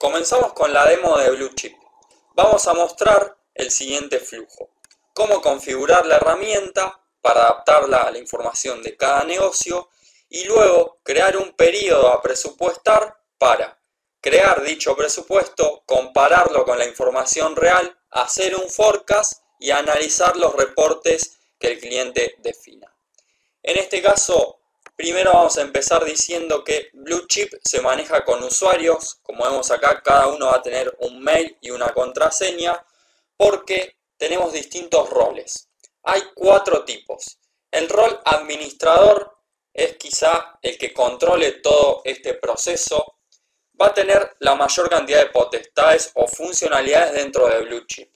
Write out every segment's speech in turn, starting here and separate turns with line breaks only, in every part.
Comenzamos con la demo de Blue Chip. Vamos a mostrar el siguiente flujo. Cómo configurar la herramienta para adaptarla a la información de cada negocio y luego crear un periodo a presupuestar para crear dicho presupuesto, compararlo con la información real, hacer un forecast y analizar los reportes que el cliente defina. En este caso, primero vamos a empezar diciendo que Blue Chip se maneja con usuarios. Como vemos acá, cada uno va a tener un mail y una contraseña porque tenemos distintos roles. Hay 4 tipos. El rol administrador es quizá el que controle todo este proceso. Va a tener la mayor cantidad de potestades o funcionalidades dentro de Blue Chip.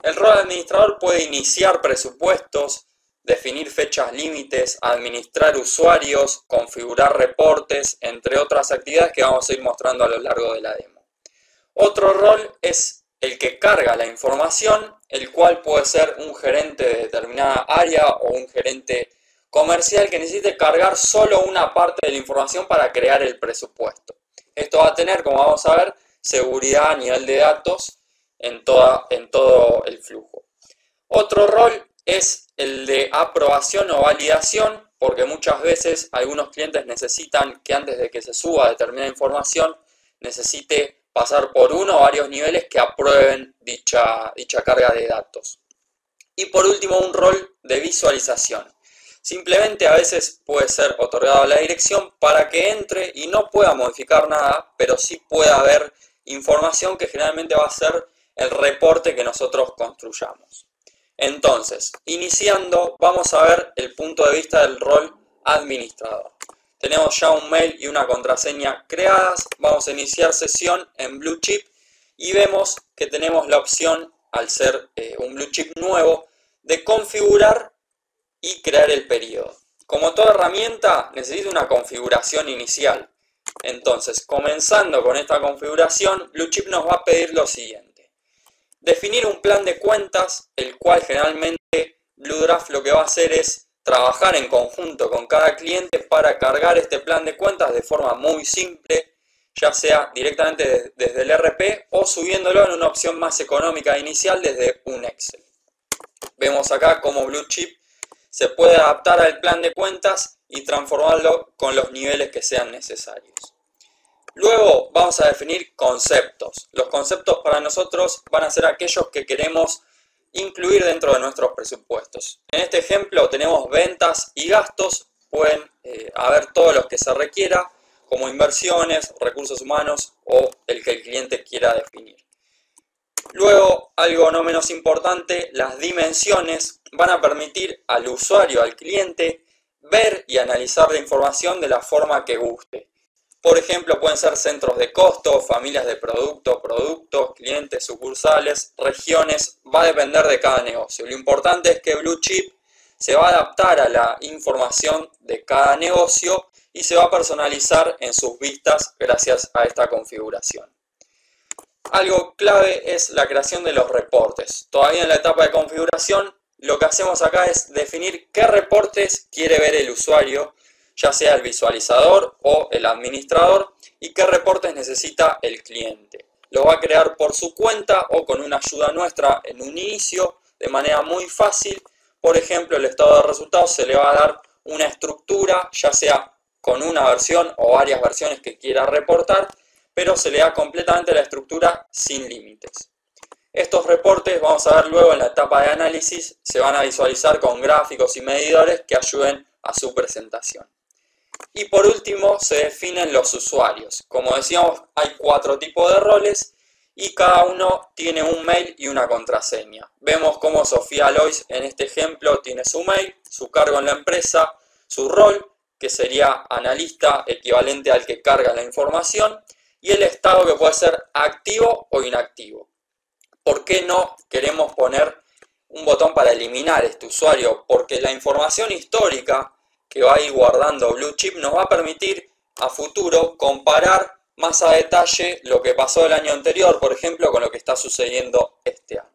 El rol administrador puede iniciar presupuestos, definir fechas límites, administrar usuarios, configurar reportes, entre otras actividades que vamos a ir mostrando a lo largo de la demo. Otro rol es el que carga la información, el cual puede ser un gerente de determinada área o un gerente comercial que necesite cargar solo una parte de la información para crear el presupuesto. Esto va a tener, como vamos a ver, seguridad a nivel de datos en todo el flujo. Otro rol es el de aprobación o validación, porque muchas veces algunos clientes necesitan que antes de que se suba determinada información, necesite pasar por uno o varios niveles que aprueben dicha carga de datos. Y por último, un rol de visualización. Simplemente a veces puede ser otorgado a la dirección para que entre y no pueda modificar nada, pero sí pueda haber información que generalmente va a ser el reporte que nosotros construyamos. Entonces, iniciando, vamos a ver el punto de vista del rol administrador. Tenemos ya un mail y una contraseña creadas. Vamos a iniciar sesión en Blue Chip y vemos que tenemos la opción, al ser un Blue Chip nuevo, de configurar y crear el periodo. Como toda herramienta, necesita una configuración inicial. Entonces, comenzando con esta configuración, Blue Chip nos va a pedir lo siguiente. Definir un plan de cuentas, el cual generalmente Blue Draft lo que va a hacer es trabajar en conjunto con cada cliente para cargar este plan de cuentas de forma muy simple, ya sea directamente desde el RP o subiéndolo en una opción más económica inicial desde un Excel. Vemos acá cómo Blue Chip se puede adaptar al plan de cuentas y transformarlo con los niveles que sean necesarios. Luego vamos a definir conceptos. Los conceptos para nosotros van a ser aquellos que queremos incluir dentro de nuestros presupuestos. En este ejemplo tenemos ventas y gastos. Pueden haber todos los que se requiera, como inversiones, recursos humanos o el que el cliente quiera definir. Luego, algo no menos importante, las dimensiones van a permitir al usuario, al cliente, ver y analizar la información de la forma que guste. Por ejemplo, pueden ser centros de costo, familias de productos, clientes, sucursales, regiones, va a depender de cada negocio. Lo importante es que Blue Chip se va a adaptar a la información de cada negocio y se va a personalizar en sus vistas gracias a esta configuración. Algo clave es la creación de los reportes. Todavía en la etapa de configuración, lo que hacemos acá es definir qué reportes quiere ver el usuario, ya sea el visualizador o el administrador, y qué reportes necesita el cliente. Lo va a crear por su cuenta o con una ayuda nuestra en un inicio, de manera muy fácil. Por ejemplo, el estado de resultados se le va a dar una estructura, ya sea con una versión o varias versiones que quiera reportar, pero se le da completamente la estructura sin límites. Estos reportes, vamos a ver luego en la etapa de análisis, se van a visualizar con gráficos y medidores que ayuden a su presentación. Y por último, se definen los usuarios. Como decíamos, hay 4 tipos de roles y cada uno tiene un mail y una contraseña. Vemos cómo Sofía Lois en este ejemplo tiene su mail, su cargo en la empresa, su rol, que sería analista, equivalente al que carga la información, y el estado, que puede ser activo o inactivo. ¿Por qué no queremos poner un botón para eliminar este usuario? Porque la información histórica que va a ir guardando Blue Chip nos va a permitir a futuro comparar más a detalle lo que pasó el año anterior, por ejemplo, con lo que está sucediendo este año.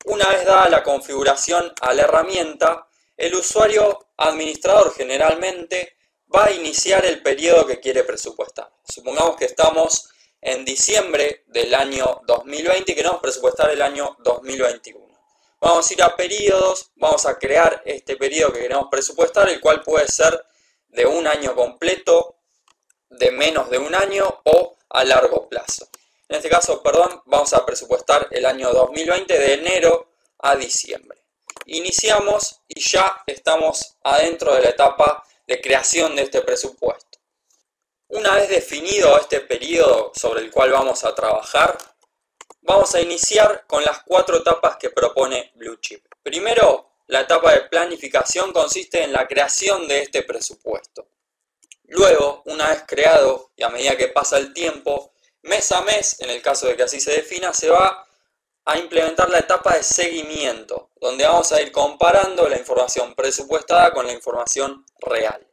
Una vez dada la configuración a la herramienta, el usuario administrador generalmente va a iniciar el periodo que quiere presupuestar. Supongamos que estamos en diciembre del año 2020 y queremos presupuestar el año 2021. Vamos a ir a periodos, vamos a crear este periodo que queremos presupuestar, el cual puede ser de un año completo, de menos de un año o a largo plazo. En este caso, vamos a presupuestar el año 2020 de enero a diciembre. Iniciamos y ya estamos adentro de la etapa de creación de este presupuesto. Una vez definido este periodo sobre el cual vamos a trabajar, vamos a iniciar con las 4 etapas que propone Blue Chip. Primero, la etapa de planificación consiste en la creación de este presupuesto. Luego, una vez creado y a medida que pasa el tiempo, mes a mes, en el caso de que así se defina, se va a implementar la etapa de seguimiento, donde vamos a ir comparando la información presupuestada con la información real.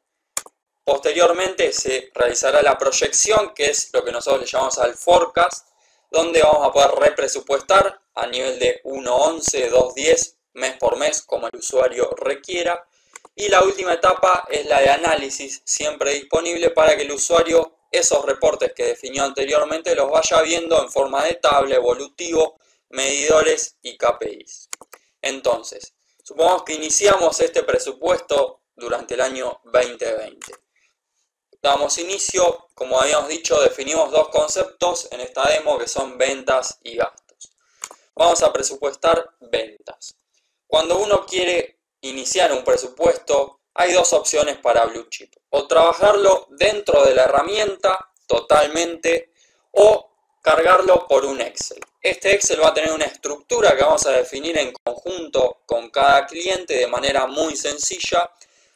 Posteriormente se realizará la proyección, que es lo que nosotros le llamamos al forecast, donde vamos a poder represupuestar a nivel de 1.11, 2.10, mes por mes, como el usuario requiera. Y la última etapa es la de análisis, siempre disponible para que el usuario esos reportes que definió anteriormente los vaya viendo en forma de tabla, evolutivo, medidores y KPIs. Entonces, supongamos que iniciamos este presupuesto durante el año 2020. Damos inicio, como habíamos dicho, definimos 2 conceptos en esta demo que son ventas y gastos. Vamos a presupuestar ventas. Cuando uno quiere iniciar un presupuesto, hay 2 opciones para Blue Chip. O trabajarlo dentro de la herramienta totalmente o cargarlo por un Excel. Este Excel va a tener una estructura que vamos a definir en conjunto con cada cliente de manera muy sencilla,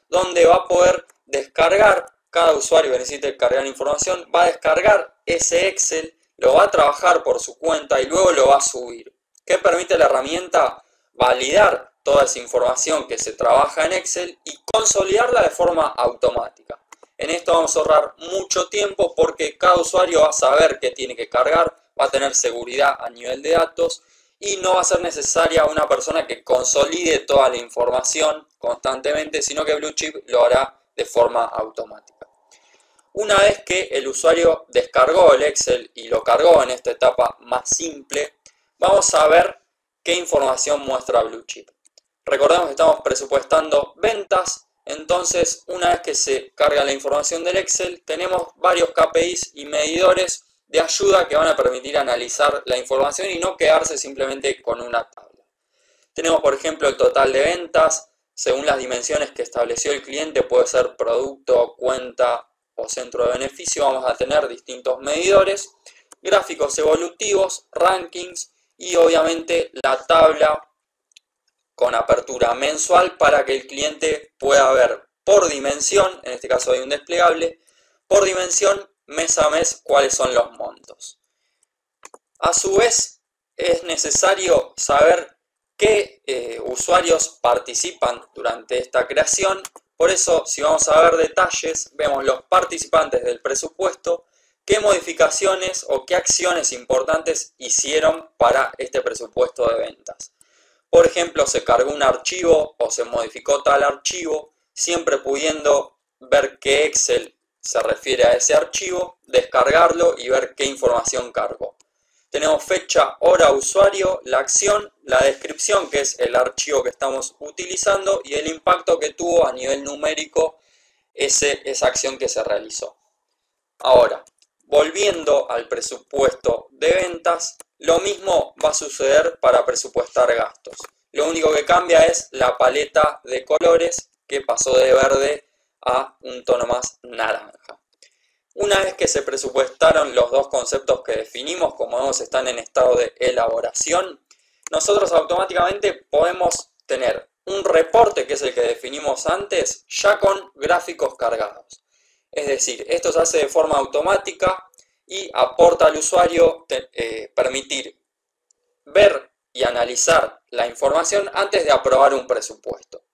donde va a poder descargar, cada usuario que necesite cargar información, va a descargar ese Excel, lo va a trabajar por su cuenta y luego lo va a subir. ¿Qué permite la herramienta? Validar toda esa información que se trabaja en Excel y consolidarla de forma automática. En esto vamos a ahorrar mucho tiempo porque cada usuario va a saber qué tiene que cargar, va a tener seguridad a nivel de datos y no va a ser necesaria una persona que consolide toda la información constantemente, sino que Blue Chip lo hará de forma automática. Una vez que el usuario descargó el Excel y lo cargó en esta etapa más simple, vamos a ver qué información muestra Blue Chip. Recordemos que estamos presupuestando ventas, entonces una vez que se carga la información del Excel, tenemos varios KPIs y medidores de ayuda que van a permitir analizar la información y no quedarse simplemente con una tabla. Tenemos, por ejemplo, el total de ventas, según las dimensiones que estableció el cliente, puede ser producto, cuenta o centro de beneficio, vamos a tener distintos medidores, gráficos evolutivos, rankings y obviamente la tabla con apertura mensual para que el cliente pueda ver por dimensión, en este caso hay un desplegable, por dimensión, mes a mes, cuáles son los montos. A su vez, es necesario saber qué usuarios participan durante esta creación. Por eso, si vamos a ver detalles, vemos los participantes del presupuesto, qué modificaciones o qué acciones importantes hicieron para este presupuesto de ventas. Por ejemplo, se cargó un archivo o se modificó tal archivo, siempre pudiendo ver qué Excel se refiere a ese archivo, descargarlo y ver qué información cargó. Tenemos fecha, hora, usuario, la acción, la descripción, que es el archivo que estamos utilizando, y el impacto que tuvo a nivel numérico esa acción que se realizó. Ahora, volviendo al presupuesto de ventas, lo mismo va a suceder para presupuestar gastos. Lo único que cambia es la paleta de colores, que pasó de verde a un tono más naranja. Una vez que se presupuestaron los 2 conceptos que definimos, como vemos están en estado de elaboración, nosotros automáticamente podemos tener un reporte, que es el que definimos antes, ya con gráficos cargados. Es decir, esto se hace de forma automática y aporta al usuario permitir ver y analizar la información antes de aprobar un presupuesto.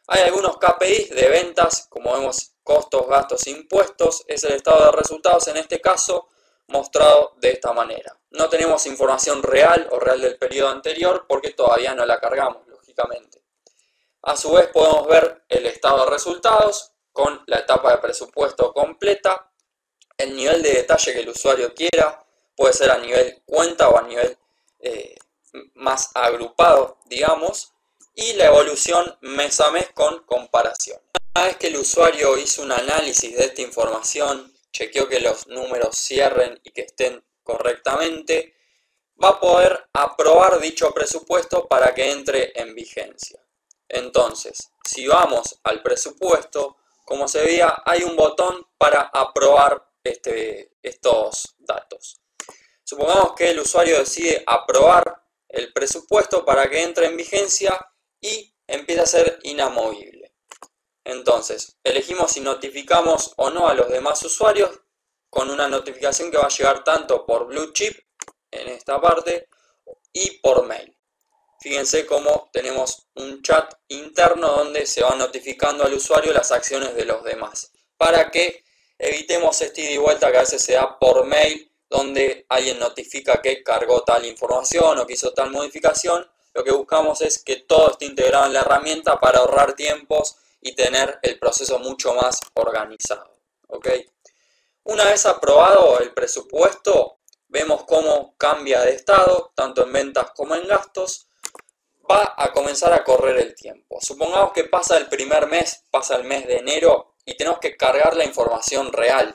Hay algunos KPIs de ventas, como vemos, costos, gastos, impuestos, es el estado de resultados en este caso mostrado de esta manera. No tenemos información real o real del periodo anterior porque todavía no la cargamos, lógicamente. A su vez podemos ver el estado de resultados con la etapa de presupuesto completa, el nivel de detalle que el usuario quiera, puede ser a nivel cuenta o a nivel más agrupado, digamos, y la evolución mes a mes con comparación. Una vez que el usuario hizo un análisis de esta información, chequeó que los números cierren y que estén correctamente, va a poder aprobar dicho presupuesto para que entre en vigencia. Entonces, si vamos al presupuesto, como se veía, hay un botón para aprobar estos datos. Supongamos que el usuario decide aprobar el presupuesto para que entre en vigencia y empiece a ser inamovible. Entonces, elegimos si notificamos o no a los demás usuarios con una notificación que va a llegar tanto por Blue Chip, en esta parte, y por mail. Fíjense cómo tenemos un chat interno donde se va notificando al usuario las acciones de los demás, para que evitemos este ida y vuelta que a veces se da por mail, donde alguien notifica que cargó tal información o que hizo tal modificación. Lo que buscamos es que todo esté integrado en la herramienta para ahorrar tiempos y tener el proceso mucho más organizado. ¿Ok? Una vez aprobado el presupuesto, vemos cómo cambia de estado, tanto en ventas como en gastos. Va a comenzar a correr el tiempo. Supongamos que pasa el primer mes, pasa el mes de enero y tenemos que cargar la información real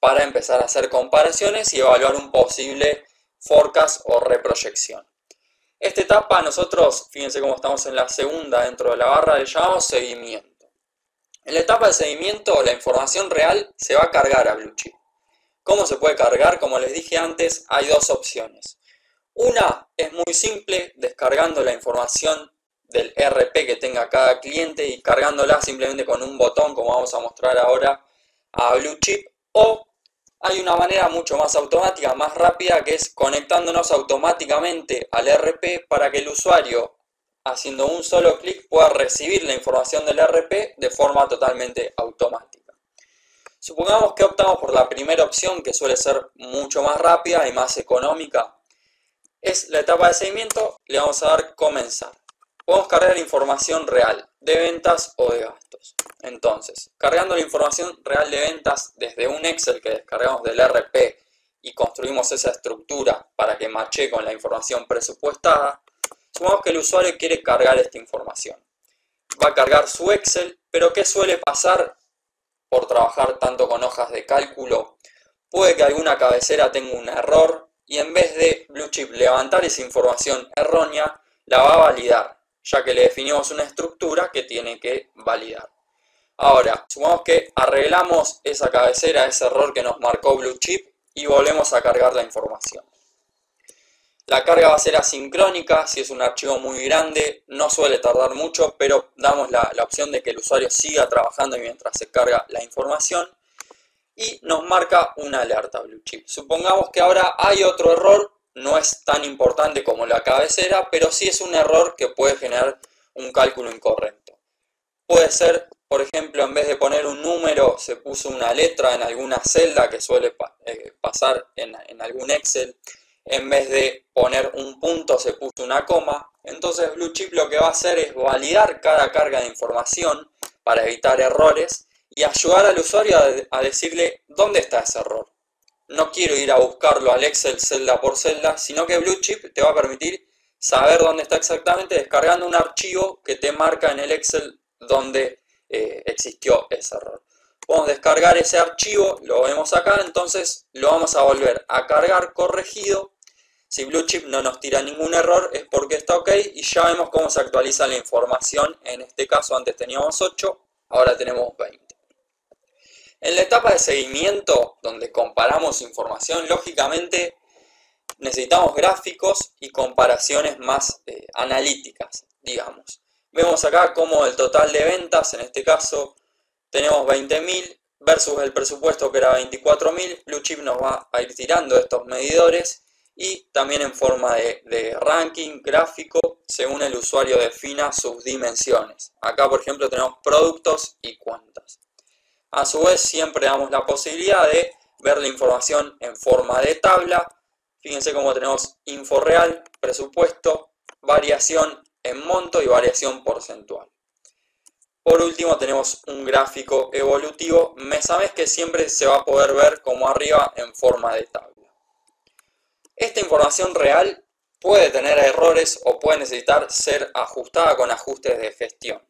para empezar a hacer comparaciones y evaluar un posible forecast o reproyección. Esta etapa nosotros, fíjense cómo estamos en la segunda dentro de la barra, le llamamos seguimiento. En la etapa de seguimiento la información real se va a cargar a Blue Chip. ¿Cómo se puede cargar? Como les dije antes, hay dos opciones. Una es muy simple, descargando la información del RP que tenga cada cliente y cargándola simplemente con un botón, como vamos a mostrar ahora a Blue Chip. O hay una manera mucho más automática, más rápida, que es conectándonos automáticamente al RP para que el usuario, haciendo un solo clic, pueda recibir la información del RP de forma totalmente automática. Supongamos que optamos por la primera opción, que suele ser mucho más rápida y más económica. Es la etapa de seguimiento, le vamos a dar comenzar. Podemos cargar información real de ventas o de gastos. Entonces, cargando la información real de ventas desde un Excel que descargamos del RP y construimos esa estructura para que mache con la información presupuestada, supongamos que el usuario quiere cargar esta información. Va a cargar su Excel, pero ¿qué suele pasar por trabajar tanto con hojas de cálculo? Puede que alguna cabecera tenga un error y en vez de Blue Chip levantar esa información errónea, la va a validar, ya que le definimos una estructura que tiene que validar. Ahora, supongamos que arreglamos esa cabecera, ese error que nos marcó Blue Chip y volvemos a cargar la información. La carga va a ser asincrónica, si es un archivo muy grande no suele tardar mucho, pero damos la opción de que el usuario siga trabajando mientras se carga la información. Y nos marca una alerta Blue Chip. Supongamos que ahora hay otro error, no es tan importante como la cabecera, pero sí es un error que puede generar un cálculo incorrecto. Puede ser, por ejemplo, en vez de poner un número, se puso una letra en alguna celda que suele pasar en algún Excel. En vez de poner un punto, se puso una coma. Entonces Blue Chip lo que va a hacer es validar cada carga de información para evitar errores y ayudar al usuario a decirle dónde está ese error. No quiero ir a buscarlo al Excel celda por celda, sino que Blue Chip te va a permitir saber dónde está exactamente descargando un archivo que te marca en el Excel donde existió ese error. Podemos descargar ese archivo, lo vemos acá, entonces lo vamos a volver a cargar corregido. Si Blue Chip no nos tira ningún error es porque está ok y ya vemos cómo se actualiza la información. En este caso antes teníamos 8, ahora tenemos 20. En la etapa de seguimiento, donde comparamos información, lógicamente necesitamos gráficos y comparaciones más analíticas, digamos. Vemos acá como el total de ventas, en este caso tenemos 20.000 versus el presupuesto que era 24.000. Blue Chip nos va a ir tirando estos medidores y también en forma de ranking gráfico según el usuario defina sus dimensiones. Acá por ejemplo tenemos productos y cuentas. A su vez siempre damos la posibilidad de ver la información en forma de tabla. Fíjense cómo tenemos info real, presupuesto, variación en monto y variación porcentual. Por último tenemos un gráfico evolutivo mes a mes que siempre se va a poder ver como arriba en forma de tabla. Esta información real puede tener errores o puede necesitar ser ajustada con ajustes de gestión.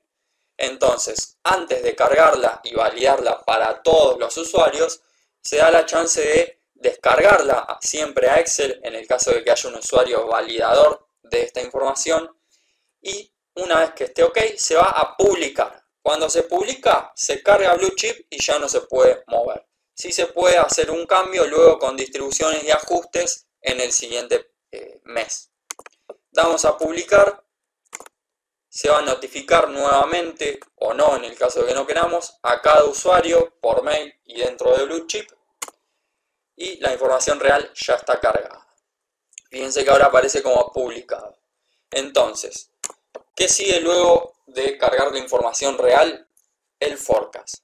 Entonces, antes de cargarla y validarla para todos los usuarios, se da la chance de descargarla siempre a Excel en el caso de que haya un usuario validador de esta información, y una vez que esté ok, se va a publicar. Cuando se publica, se carga Blue Chip y ya no se puede mover. Sí se puede hacer un cambio luego con distribuciones y ajustes en el siguiente mes. Damos a publicar. Se va a notificar nuevamente, o no, en el caso de que no queramos, a cada usuario por mail y dentro de Blue Chip. Y la información real ya está cargada. Fíjense que ahora aparece como publicado. Entonces, ¿qué sigue luego de cargar la información real? El forecast.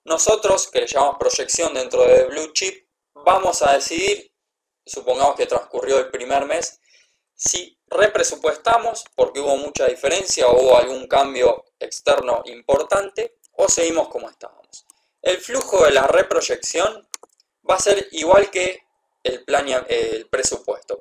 Nosotros, que le llamamos proyección dentro de Blue Chip, vamos a decidir, supongamos que transcurrió el primer mes, si represupuestamos porque hubo mucha diferencia o hubo algún cambio externo importante, o seguimos como estábamos. El flujo de la reproyección va a ser igual que el presupuesto.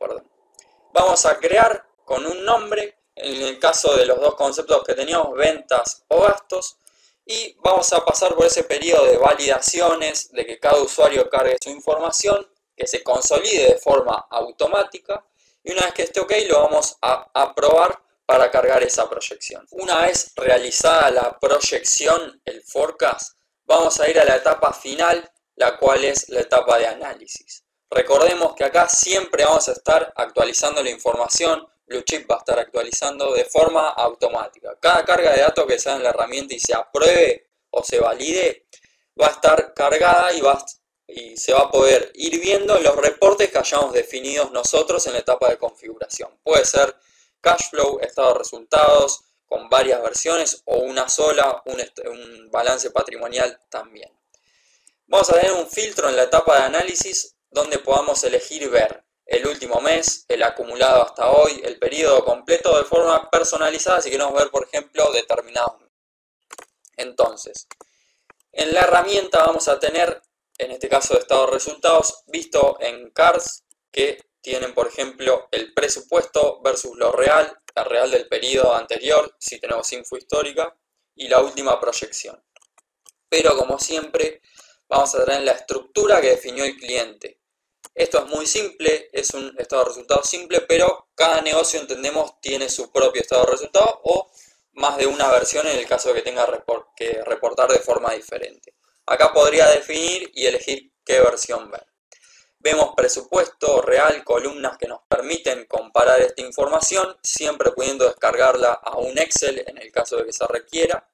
Vamos a crear con un nombre, en el caso de los dos conceptos que teníamos, ventas o gastos, y vamos a pasar por ese periodo de validaciones, de que cada usuario cargue su información, que se consolide de forma automática, y una vez que esté ok lo vamos a aprobar para cargar esa proyección. Una vez realizada la proyección, el forecast, vamos a ir a la etapa final, la cual es la etapa de análisis. Recordemos que acá siempre vamos a estar actualizando la información. Blue Chip va a estar actualizando de forma automática. Cada carga de datos que sea en la herramienta y se apruebe o se valide, va a estar cargada y se va a poder ir viendo los reportes que hayamos definido nosotros en la etapa de configuración. Puede ser cash flow, estado de resultados, con varias versiones o una sola, un balance patrimonial también. Vamos a tener un filtro en la etapa de análisis donde podamos elegir ver el último mes, el acumulado hasta hoy, el periodo completo de forma personalizada si queremos ver, por ejemplo, determinados meses. Entonces, en la herramienta vamos a tener, en este caso de estado de resultados, visto en cards que tienen, por ejemplo, el presupuesto versus lo real, la real del periodo anterior, si tenemos info histórica, y la última proyección. Pero como siempre, vamos a tener la estructura que definió el cliente. Esto es muy simple, es un estado de resultados simple, pero cada negocio, entendemos, tiene su propio estado de resultados o más de una versión en el caso de que tenga que reportar de forma diferente. Acá podría definir y elegir qué versión ver. Vemos presupuesto real, columnas que nos permiten comparar esta información, siempre pudiendo descargarla a un Excel en el caso de que se requiera.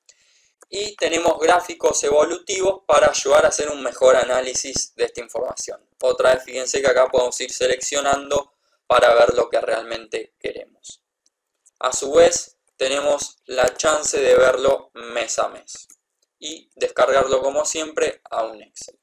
Y tenemos gráficos evolutivos para ayudar a hacer un mejor análisis de esta información. Otra vez, fíjense que acá podemos ir seleccionando para ver lo que realmente queremos. A su vez, tenemos la chance de verlo mes a mes y descargarlo como siempre a un Excel.